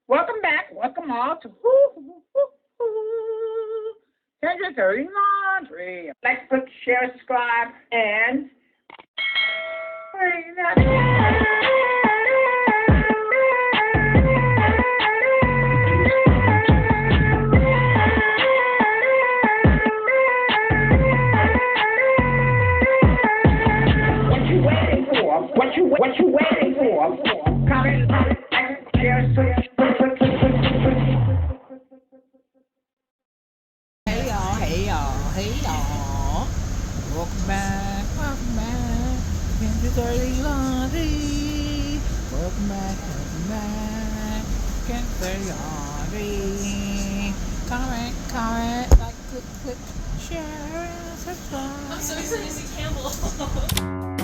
Welcome back. Welcome all to Kendra Dirty Laundry. Like, click, share, subscribe, and what you waiting for? Comment, share, Hey y'all. Welcome back. Kendra Dirty Laundry. Welcome back. Kendra Dirty Laundry. Comment, like, click, share, and subscribe. I'm so excited to see Campbell.